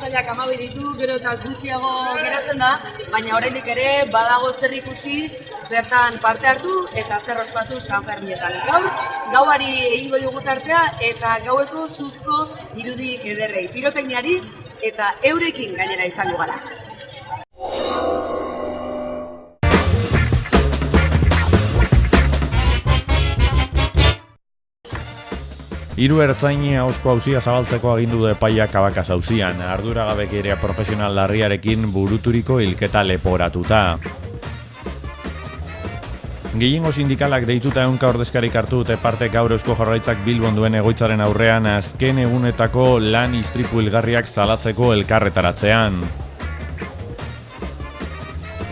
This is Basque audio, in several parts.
sailak 12 ditu, gero eta gutxiago geratzen da, baina oraindik ere badago zer ikusi, zertan parte hartu eta zer ospatu San Ferminetan. Gaur, gauari egingo dugu tartea eta gaueko suzko irudik ederrei, pirotekniari eta eurekin gainera izango gara. Hiru ertzaini ahozko auzia zabaltzeko agindu du epaiak Cabacas auzian, arduragabekeria profesional larriarekin buruturiko hilketa leporatuta. Gehiengo sindikalak deituta ehunka ordezkarik hartu dute parte gaur Eusko Jaurlaritzak Bilbon duen egoitzaren aurrean azken egunetako lan istripu hilgarriak salatzeko elkarretaratzean.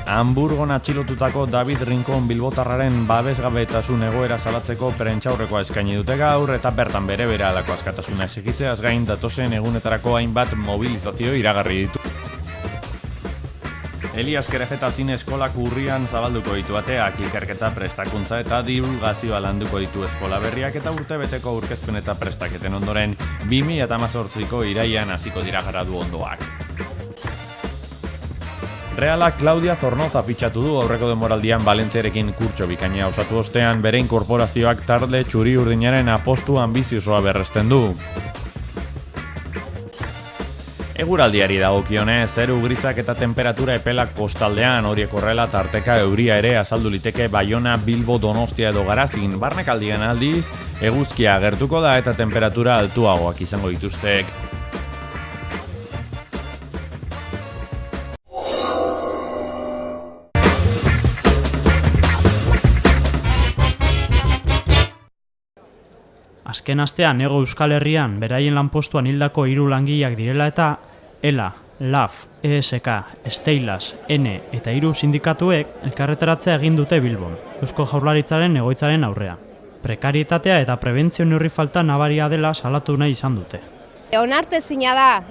Hamburgon atxilotutako David Rincon bilbotarraren babesgabetasun egoera salatzeko prentsaurrekoa eskaini dute gaur eta bertan bere-berehalako askatasuna exigitzeaz gain datozen egunetarako hainbat mobilizazio iragarri ditu. Elias Kerejeta Zine Eskolak urrian zabalduko ditu ateak, ikerketa prestakuntza eta divulgazioa landuko ditu eskola berriak eta urtebeteko aurkezpen eta prestaketen ondoren 2018ko irailean hasiko dira gradu ondoak. Realak Claudia Zornoza fitxatu du aurreko denboraldian Valentziarekin kurtso bikaina osatu ostean bere inkorporazioak talde txuri-urdinaren apostu ambiziosoa berresten du. Eguraldiari dagokionez, zeru grisak eta temperatura epelak kostaldean, horiek horrela tarteka euria ere azaldu liteke Baiona, Bilbo, Donostia edo Garazin, barnekaldian aldiz, eguzkia agertuko da eta temperatura altuagoak izango dituztek. Azken astean Hego Euskal Herrian beraien lanpostuan hildako 3 langileak direla eta ELA, LAF, ESK, Steilas, N eta 3 sindikatuek elkarretaratzea egin dute Bilbon, Eusko Jaurlaritzaren egoitzaren aurrean. Prekarietatea eta prebentzio neurri falta nabaria dela salatu nahi izan dute. Onartezina da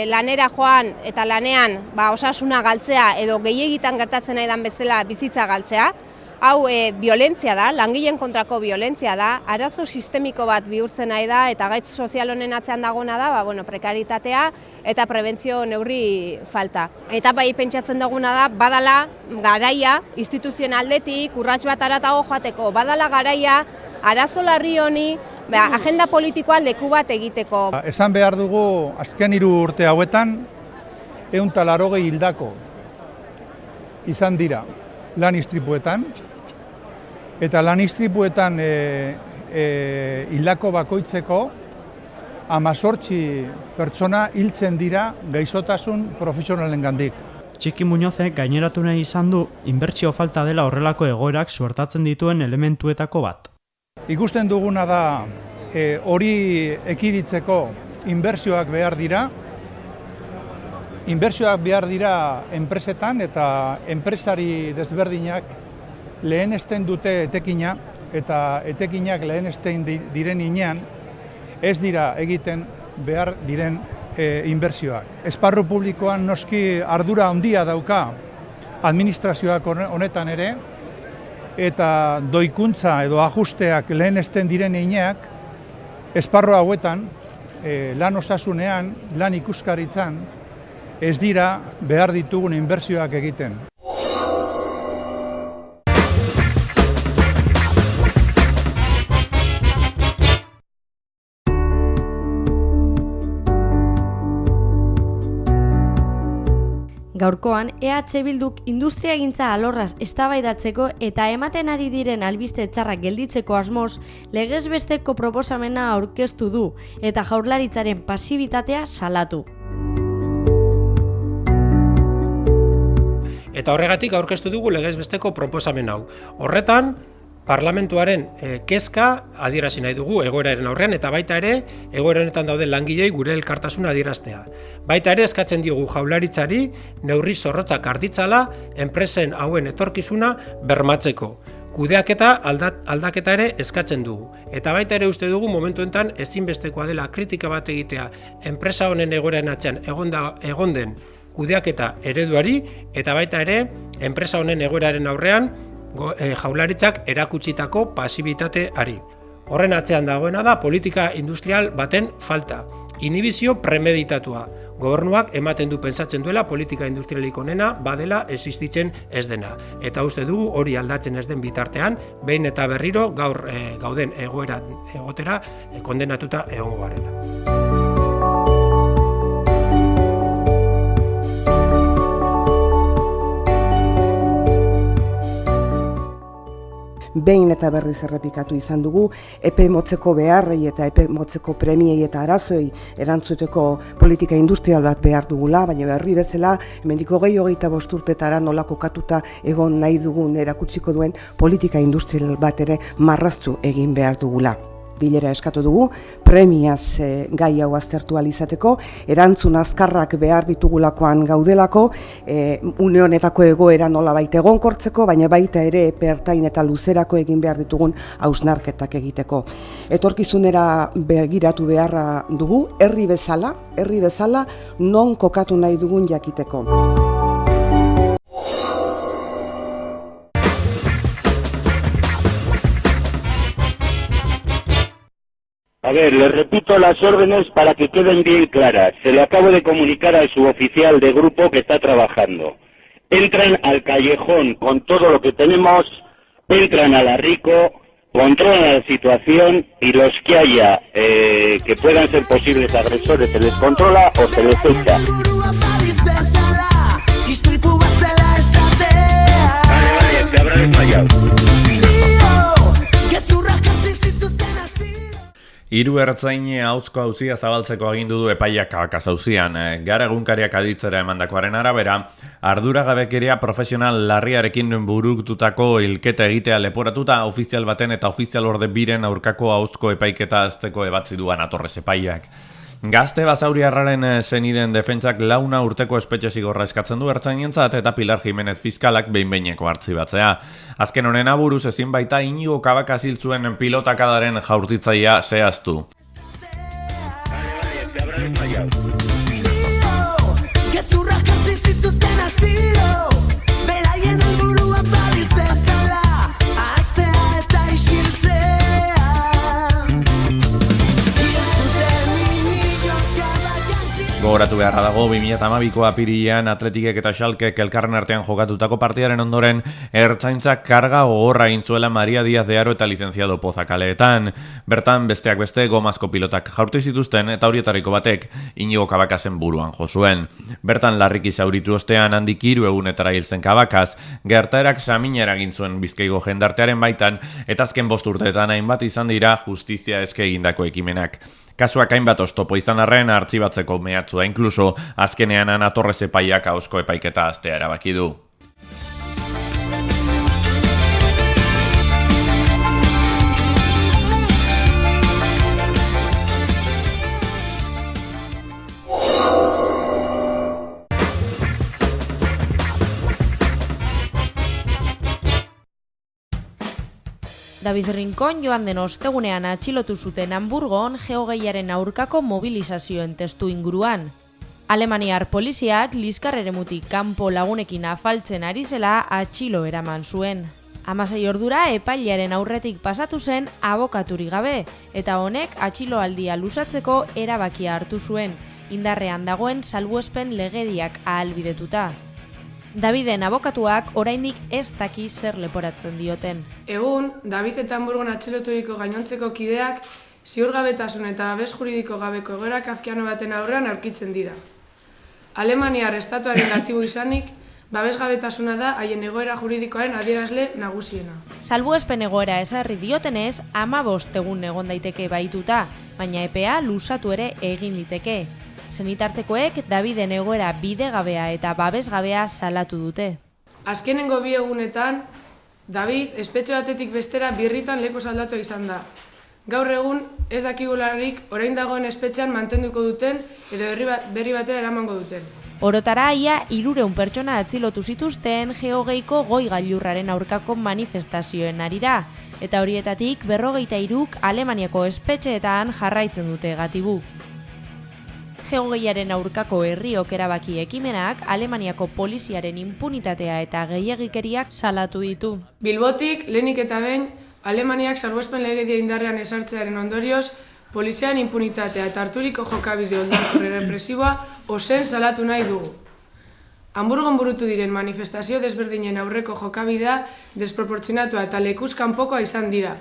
lanera joan eta lanean osasuna galtzea edo gehiegitan gertatzen nahi dan bezala bizitza galtzea. Hau violentzia da, langileen kontrako violentzia da, arazo sistemiko bat bihurtzen nahi da eta gaitz sozial honen atzean dagona da, prekaritatea eta prebentzio neurri falta. Eta bai pentsatzen duguna da, badala garaia instituzioen aldetik urrats bat haratago joateko, badala garaia arazo larri honi agenda politikoa leku bat egiteko. Esan behar dugu azken 3 urte hauetan 180 hildako izan dira lan istripuetan. Eta lan istripuetan hildako bakoitzeko 18 pertsona hiltzen dira gaixotasun profesionalengandik. Txiki Muñozek gaineratu nahi izan du inbertsio falta dela horrelako egoerak suertatzen dituen elementuetako bat. Ikusten duguna da hori ekiditzeko inbertsioak behar dira. Inbertsioak behar dira enpresetan eta enpresari desberdinak lehenesten dute etekina eta etekinak lehenesten diren inean ez dira egiten behar diren inbertsioak. Esparru publikoan noski ardura handia dauka administrazioak honetan ere eta doikuntza edo ajusteak lehenesten diren ineak esparru hauetan lan osasunean, lan ikuskaritzan ez dira behar ditugun inbertsioak egiten. Gaurkoan, EH Bilduk industriagintza alorraz eztabaidatzeko eta ematen ari diren albiste txarrak gelditzeko asmoz, legez besteko proposamena aurkeztu du eta Jaurlaritzaren pasibitatea salatu. Eta horregatik aurkeztu dugu legez besteko proposamen hau. Horretan, parlamentuaren kezka adierazi nahi dugu egoeraren aurrean eta baita ere egoera honetan dauden langilei gure elkartasuna adieraztea. Baita ere eskatzen diogu Jaurlaritzari neurri zorrotzak harditzala enpresen hauen etorkizuna bermatzeko. Kudeaketa aldaketa ere eskatzen dugu. Eta baita ere uste dugu momentu honetan ezinbestekoa dela kritika bat egitea enpresa honen egoeraren atzean egon den kudeaketa ereduari eta baita ere enpresa honen egoeraren aurrean Jaurlaritzak erakutsitako pasibitateari. Horren atzean dagoena da politika industrial baten falta, inhibizio premeditatua. gobernuak ematen du pentsatzen duela politika industrialik onena badela existitzen ez dena. Eta uste dugu hori aldatzen ez den bitartean, behin eta berriro gaur gauden egoera egotera kondenatuta egongo garela. Behin eta berriz errepikatu izan dugu, epe motzeko beharrei eta epe motzeko premiei eta arazoi erantzuteko politika industrial bat behar dugula, baina berri bezala, hemendik 20-25 urtetara nola kokatuta egon nahi dugun erakutsiko duen politika industrial bat ere marraztu egin behar dugula. Bilera eskatu dugu, premiaz gai hau aztertu alizateko, erantzun azkarrak behar ditugulakoan gaudelako, une honetako egoera nolabait egonkortzeko, baina baita ere epe ertain eta luzerako egin behar ditugun hausnarketak egiteko. Etorkizunera begiratu beharra dugu, herri bezala non kokatu nahi dugun jakiteko. A ver, les repito las órdenes para que queden bien claras. Se lo acabo de comunicar al suboficial de grupo que está trabajando. Entran al callejón con todo lo que tenemos, entran a la Rico, controlan la situación y los que haya que puedan ser posibles agresores se les controla o se les echa. Vale, te habrá desmayado. Hiru ertzaine ahozko auzia zabaltzeko agindu du epaiak Cabacas auzian. Gara egunkariak aditzera emandakoaren arabera, arduragabekeria profesional larriarekin burututako hilketa egitea leporatuta ofizial baten eta ofizial orde biren aurkako ahozko epaiketa azteko ebatzi duan atorrez epaiak. Gazte basauriarraren senideen defentsak 4 urteko espetxe zigorra eskatzen du ertzainentzat eta Pilar Jimenez fiskalak behin-behineko artxibatzea. Azken honen aburuz ezin baita Iñigo Cabacas hil zuen pilotakadaren jaurtitzailea zehaztu. Gogoratu beharra dago 2012ko apirilean Atletikek eta Schalkek elkarren artean jokatutako partidaren ondoren ertzaintzak karga gogorra egin zuela Maria Díaz de Haro eta lizenziado Poza kaleetan. Bertan besteak beste gomazko pilotak jaurti zituzten eta horietariko batek Iñigo Cabacasen buruan jo zuen. Bertan larriki zauritu ostean handik 3 egunetara hil zen Cabacas, gertaerak samina eragin zuen Bizkaiko jendartearen baitan eta azken 5 urteetan hainbat izan dira justizia eske egindako ekimenak. Kasuak hainbat oztopo izan arren artxibatzeko mehatzua, inkluso azkenean Ana Torres epaiak ahozko epaiketa hastea erabaki du. David Rincón joan den ostegunean atxilotu zuten Hamburgon geogeiaren aurkako mobilizazioen testu inguruan. Alemaniar poliziak liskar eremutik kanpo lagunekin afaltzen ari zela atxilo eraman zuen. 16 ordura epailearen aurretik pasatu zen abokaturik gabe, eta honek atxiloaldia luzatzeko erabakia hartu zuen, indarrean dagoen salbuespen legediak ahalbidetuta. Daviden abokatuak oraindik ez daki zer leporatzen dioten. Egun, David eta Hamburgon atxiloturiko gainontzeko kideak ziurgabetasun eta babes juridiko gabeko egoera kafkiano baten aurrean aurkitzen dira. Alemaniar estatuaren gatibu izanik, babesgabetasuna da haien egoera juridikoaren adierazle nagusiena. Salbuespen egoera ezarri diotenez, 15 egun egon daiteke bahituta, baina epea luzatu ere egin liteke. Senitartekoek Daviden egoera bidegabea eta babesgabea salatu dute. Azkenengo 2 egunetan, David espetxe batetik bestera birritan lekuz aldatu izan da. Gaur egun ez dakigularik orain dagoen espetxean mantenduko duten edo berri batera eramango duten. Orotara ia 300 pertsona atxilotu zituzten geogeiko goi gailurraren aurkako manifestazioen arira, eta horietatik 53 Alemaniako espetxeetan jarraitzen dute gatibu. Geogeiaren aurkako herriok erabaki ekimenak Alemaniako poliziaren impunitatea eta gehiegikeriak salatu ditu. Bilbotik, lehenik eta behin, Alemaniak salbuespen legedia indarrean ezartzearen ondorioz, Poliziaren impunitatea eta harturiko jokabide oldarkorre represiboa ozen salatu nahi dugu. Hamburgon burutu diren manifestazio desberdinen aurreko jokabidea desproportzionatua eta lekuz kanpokoa izan dira.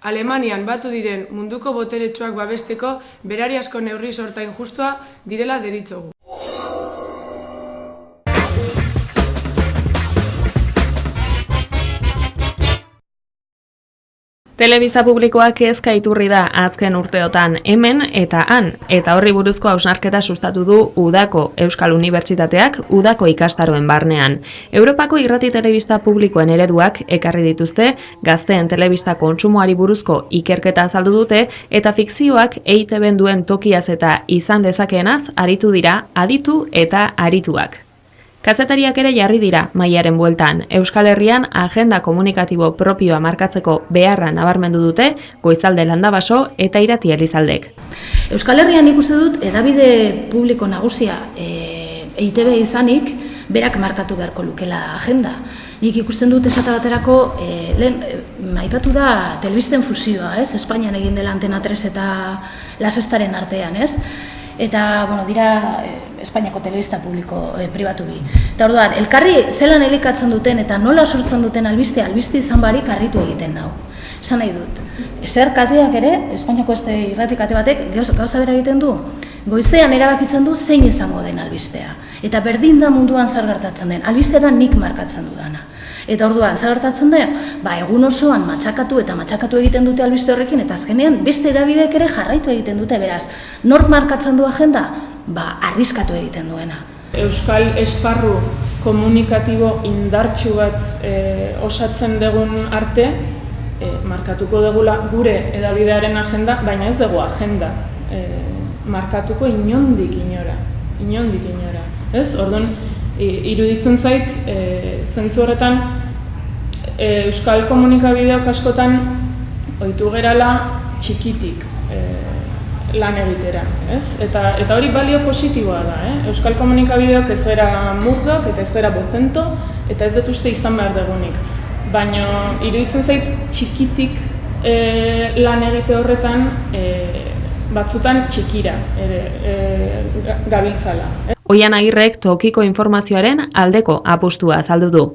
Alemanian batu diren munduko boteretsuak babesteko berariazko neurri sorta injustua direla deritzogu. Telebista publikoak kezka iturri da azken urteotan hemen eta han, eta horri buruzko hausnarketa sustatu du Udako Euskal Unibertsitateak Udako ikastaroen barnean. Europako irrati telebista publikoen ereduak ekarri dituzte, gazteen telebista kontsumoari buruzko ikerketa azaldu dute, eta fikzioak EITB-en duen tokiaz eta izan dezakeenaz aritu dira aditu eta arituak. Kazetariak ere jarri dira mailaren bueltan. Euskal Herrian agenda komunikatibo propioa markatzeko beharra nabarmendu dute Goizalde Landabaso eta Irati Elizaldek. Euskal Herrian ikuste dut edabide publiko nagusia EITB izanik berak markatu beharko lukela agenda. Nik ikusten dut esate baterako lehen aipatu da telebisten fusioa, Espainian egin dela Antena 3 eta La Sextaren artean, Eta, dira Espainiako telebista publiko pribatu bi. Eta orduan, elkarri zelan elikatzen duten eta nola sortzen duten albiste izan barik harritu egiten nau. Esan nahi dut, zer kateak ere, Espainiako irrati kate batek gauza bera egiten du, goizean erabakitzen du zein izango den albistea. Eta berdin da munduan zer gertatzen den, albistea da nik markatzen dudana. Eta orduan, zer gertatzen den, egun osoan matxakatu egiten dute albiste horrekin, eta azkenean beste edabideek ere jarraitu egiten dute, beraz, nork markatzen du agenda? Arriskatu egiten duena. Euskal esparru komunikatibo indartsu bat osatzen dugun arte, markatuko dugula gure edabidearen agenda, baina ez dugu agenda markatuko inondik inora. Orduan, iruditzen zait, zentzu horretan, euskal komunikabideok askotan ohitu gerala txikitik lan egitera, Eta hori balio positiboa da, Euskal komunikabideok ez gara murdok eta ez gara bozento, eta ez dut uste izan behar dugunik. Baina iruditzen zait txikitik lan egite horretan batzutan txikira gabiltzala. Oian Agirrek tokiko informazioaren aldeko apustua azaldu du.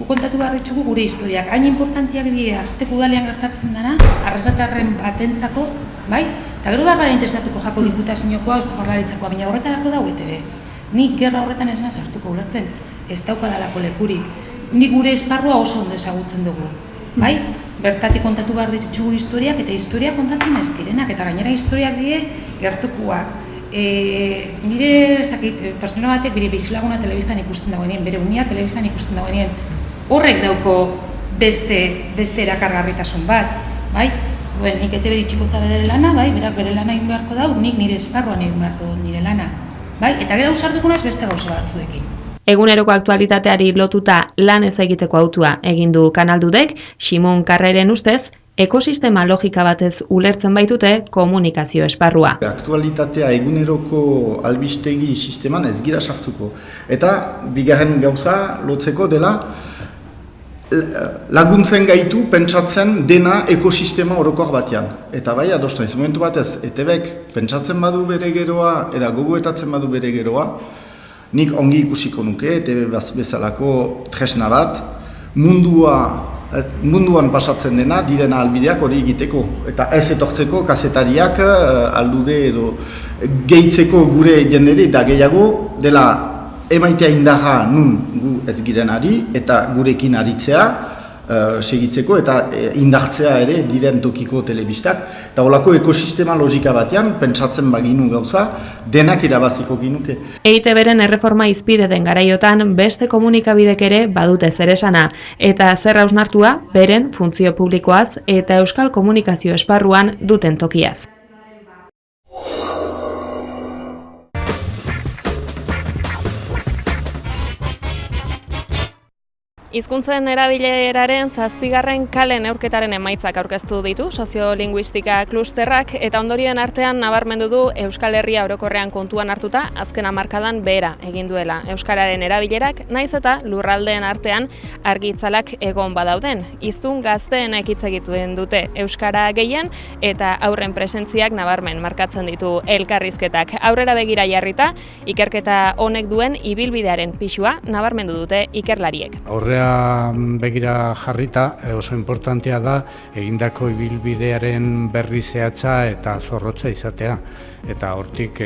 Kontatu behar ditugu gure historiak, hain importantiak dira, azteko udalean gertatzen dara, arrasatarren batentzako, bai? Eta gero behar gara interesatuko jako diputaziokoa, Eusko Jaurlaritzakoa, baina horretarako da EITB. Nik gerra horretan ez naz hartuko ulertzen, ez daukadalako lekurik. Nik gure esparrua oso ondo ezagutzen dugu, bai? Bertatik kontatu behar ditugu historiak eta historia kontatzen ez direnak, eta gainera historiak die gertukoak. Nire, ez dakit, pertsona batek bere bizilaguna telebistan ikusten dagoenien, bere unia telebistan ikusten dagoenien, horrek dauko beste erakargarritasun bat, bai? Nik EITB txikotza bere lana, bai? Berak bere lana egin beharko dau, nik nire esparruan egin beharko dut nire lana, bai? Eta gero usartukunaz beste gauza batzuekin. Eguneroko aktualitateari lotuta lan ez egiteko autua egin du Kanaldudek, Ximon Karreren ustez, ekosistema logika batez ulertzen baitute komunikazio esparrua. Aktualitatea eguneroko albistegi sisteman ez gira sartuko. Eta bigarren gauza lotzeko dela laguntzen gaitu pentsatzen dena ekosistema orokor batean. Eta bai, adosten ez momentu batez, EITBek pentsatzen badu bere geroa, eta gogoetatzen badu bere geroa, nik ongi ikusiko nuke, EITB bezalako tresna bat, munduan pasatzen dena, direna albideak hori egiteko. Eta ez etortzeko kazetariak aldude edo gehitzeko gure jendere eta gehiago dela emaitea indarra nun gu ez girenari eta gurekin aritzea segitzeko eta indartzea ere diren tokiko telebistak. Eta holako ekosistema logika batean, pentsatzen baginu gauza, denak irabaziko ginuke. EITB-ren erreforma izpide den garaiotan beste komunikabidek ere badute zeresana, eta zer hausnartua beren funtzio publikoaz eta euskal komunikazio esparruan duten tokiaz. Hizkuntzen erabileraren 7. kale neurketaren emaitzak aurkeztu ditu soziolinguistika klusterrak eta ondorioen artean nabarmendu du Euskal Herria orokorrean kontuan hartuta azken hamarkadan behera egin duela. Euskararen erabilerak naiz eta lurraldeen artean argitzalak egon badauden. Hiztun gazteenek hitz egiten dute euskara gehien eta haurren presentziak nabarmen markatzen ditu elkarrizketak. Aurrera begira jarrita, ikerketa honek duen ibilbidearen pisua nabarmendu dute ikerlariek. Aurrea begira jarrita oso importantea da egindako ibilbidearen berri zehatza eta zorrotza izatea. Eta hortik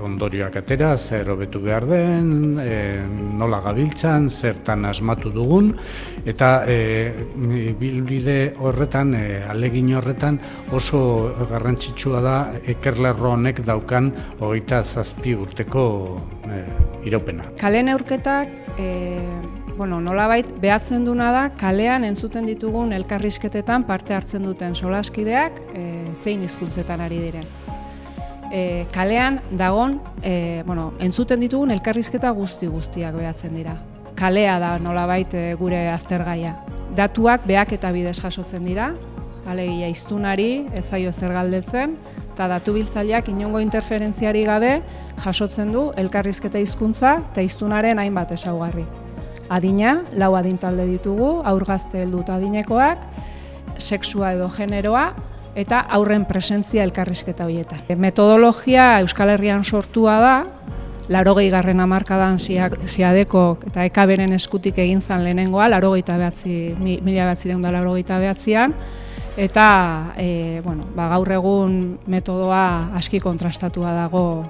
ondorioak atera, zer hobetu behar den, nola gabiltzan, zertan asmatu dugun, eta ibilbide horretan, ahalegin horretan oso garrantzitsua da ikerlerro honek daukan 27 urteko iraupena. Kale neurketak nolabait behatzen duna da kalean entzuten ditugun elkarrizketetan parte hartzen duten solaskideak zein hizkuntzetan ari diren. Kalean dagon, entzuten ditugun elkarrizketa guztiak behatzen dira. Kalea da nolabait gure aztergaia. Datuak behaketa bidez jasotzen dira, alegia hiztunari ez zaio zer galdetzen, eta datu biltzaileak inongo interferentziari gabe jasotzen du elkarrizketa hizkuntza eta hiztunaren hainbat ezaugarri. Adina, 4 adintalde ditugu, haur gazte heldu eta adinekoak, sexua edo generoa, eta haurren presentzia elkarrizketa horietan. Metodologia Euskal Herrian sortua da, 80. hamarkadan Siadeko eta EKBren eskutik egin zen lehenengoa, 1989an, eta gaur egun metodoa aski kontrastatua dago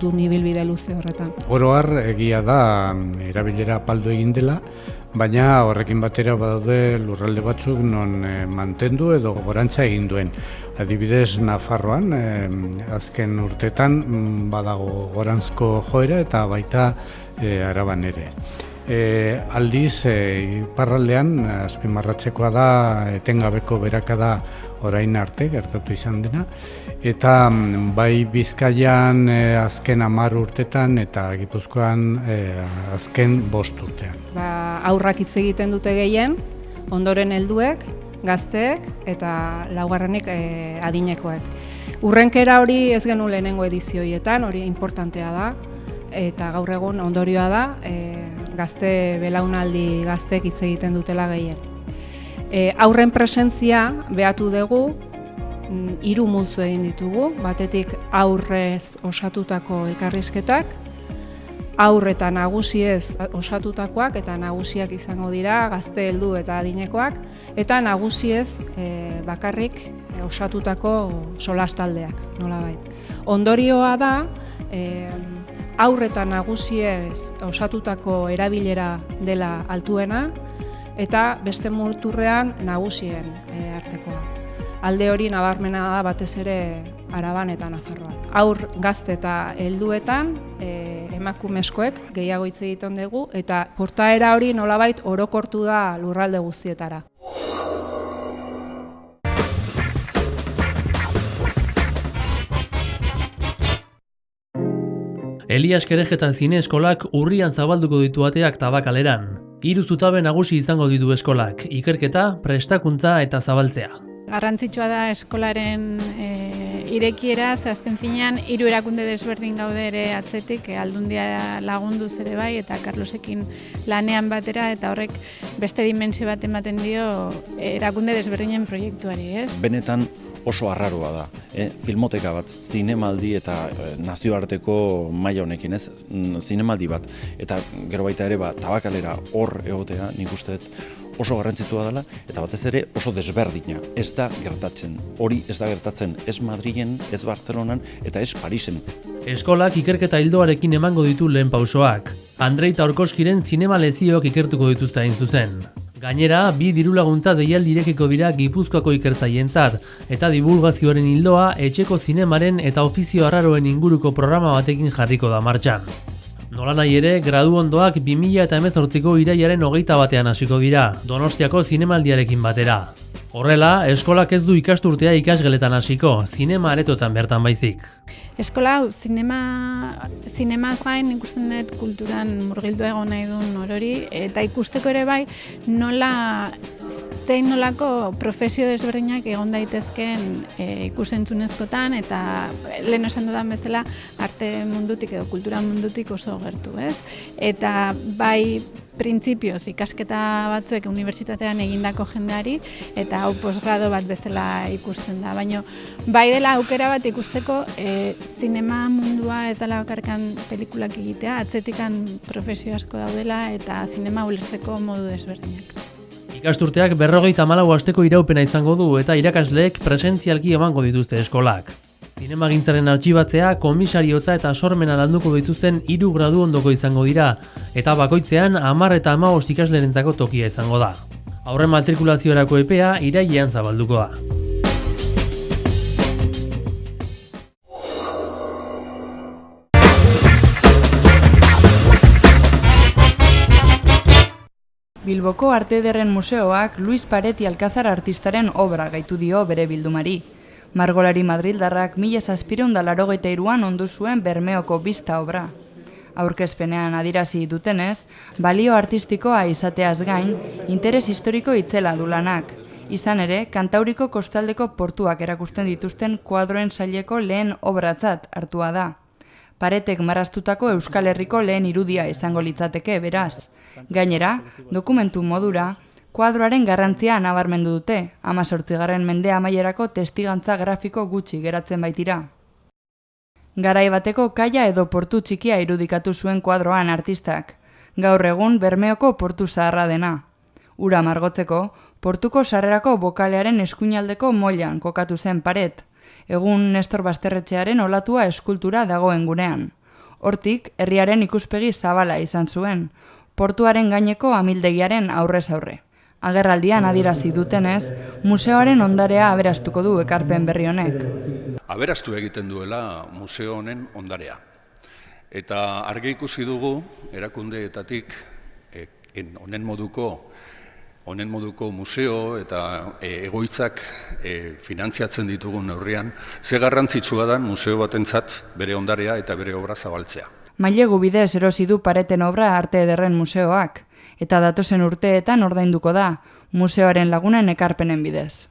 dun ibilbide luze horretan. Oro har egia da erabilera apaldu egin dela, baina horrekin batera badaude lurralde batzuk non mantendu edo gorantza egin duen. Adibidez Nafarroan azken urtetan badago gorantzko joera eta baita Araban ere. Aldiz, iparraldean azpimarratzekoa da etengabeko berakada orain arte gertatu izan dena, eta bai Bizkaian azken 10 urtetan eta Gipuzkoan azken 5 urtean. Aurrak hitz egiten dute gehien, ondoren helduek, gazteek eta laugarrenik adinekoek. Urrenkera hori ez genuen lehenengo edizioietan, hori importantea da, eta gaur egun ondorioa da gazte belaunaldi gazteek hitz egiten dutela gehien. Haurren presentzia behatu dugu, 3 multzo egin ditugu, batetik aurrez osatutako elkarrizketak, haur eta nagusiez osatutakoak eta nagusiak izango dira gazte heldu eta adinekoak, eta nagusiez bakarrik osatutako solastaldeak, nolabait. Ondorioa da, haur eta nagusiez osatutako erabilera dela altuena eta beste muturrean nagusien artekoa. Alde hori nabarmena da batez ere Araban eta Nafarroan. Haur gazte eta helduetan emakumezkoek gehiago hitz egiten dugu eta portaera hori nolabait orokortu da lurralde guztietara. Elias Kerejetan zine eskolak urrian zabalduko ditu ateak Tabakaleran. 3 zutabe nagusi izango ditu eskolak, ikerketa, prestakuntza eta zabaltzea. Garrantzitsua da eskolaren irekiera, ze azken finean 3 erakunde desberdin gaude ere atzetik, Aldundia lagunduz ere bai eta Carlosekin lanean batera eta horrek beste dimentsio bat ematen dio erakunde desberdinen proiektuari, ez? Benetan oso arraroa da, filmoteka bat, zinemaldi eta nazioarteko maila honekin, ez? Zinemaldi bat, eta gero baita ere Tabakalera hor egotea, nik uste oso garrantzitsua dela, eta batez ere oso desberdina, ez da gertatzen. Hori ez da gertatzen, ez Madrilen, ez Bartzelonan, eta ez Parisen. Eskolak ikerketa ildoarekin emango ditu lehen pausoak. Andrei eta Orkoskiren zinema lezioak ikertuko dituzte hain zuzen. Gainera, 2 dirulaguntza deialdi irekiko dira Gipuzkoako ikertzaientzat, eta divulgazioaren ildoa etxeko zinemaren eta ofizio arraroen inguruko programa batekin jarriko da martxan. Nolanahi ere, gradu ondoak 2018ko irailaren 21 hasiko dira, Donostiako zinemaldiarekin batera. Horrela, eskolak ez du ikasturtea ikasgeletan hasiko, zinema aretotan bertan baizik. Eskola hau, zinemaz gain ikusten dut kulturan murgildu egon nahi duen orori, eta ikusteko ere bai zein nolako profesio desberdinak egon daitezken ikusentzunezkotan, eta lehen esan dudan bezala arte mundutik edo kultura mundutik oso gertu, ez? Eta bai printzipioz ikasketa batzuek unibertsitatean egindako jendeari, eta hau posgrado bat bezala ikusten da. Baina bai dela aukera bat ikusteko zinema mundua ez dela bakarkan pelikulak egitea, atzetikan profesio asko daudela eta zinema ulertzeko modu desberdinak. Ikasturteak 54 asteko iraupena izango du eta irakasleek presentzialki emango dituzte eskolak. Zinemagintzaren artxibatzea, komisariotza eta sormena landuko dituzten 3 gradu ondoko izango dira, eta bakoitzean 10 eta 15 ikaslerentzako tokia izango da. Aurren matrikulaziorako epea irailean zabalduko da. Bilboko Arte Ederren Museoak Luis Pareti Alcázar artistaren obra gaitu dio bere bildumari. Margolari madrildarrak 1783an ondu zuen Bermeoko bista obra. Aurkezpenean adirazi dutenez, balio artistikoa izateaz gain, interes historiko itzela du lanak. Izan ere, Kantauriko kostaldeko portuak erakusten dituzten kuadroen saileko lehen obratzat hartua da. Paretek marraztutako Euskal Herriko lehen irudia izango litzateke, beraz. Gainera, dokumentu modura, kuadroaren garrantzia nabarmendu dute, 18. mende amaierako testigantza grafiko gutxi geratzen baitira. Garai bateko kaia edo portu txikia irudikatu zuen kuadroan artistak, gaur egun Bermeoko portu zaharra dena. Ura margotzeko, portuko sarrerako bokalearen eskuinaldeko moilan kokatu zen Paret, egun Nestor Basterretxearen olatua eskultura dagoen gunean. Hortik, herriaren ikuspegi zabala izan zuen, portuaren gaineko amildegiaren aurrez aurre. Agerraldian adirazi dutenez, museoaren ondarea aberastuko du ekarpen berri honek. Aberastu egiten duela museo honen ondarea. Eta argi ikusi dugu erakundeetatik honen moduko museo eta egoitzak finantziatzen ditugun neurrian, ze garrantzitsua da museo batentzat bere ondarea eta bere obra zabaltzea. Mailegu bidez erosi du Pareten obra Arte Ederren Museoak, eta datozen urteetan ordainduko da, museoaren lagunen ekarpenen bidez.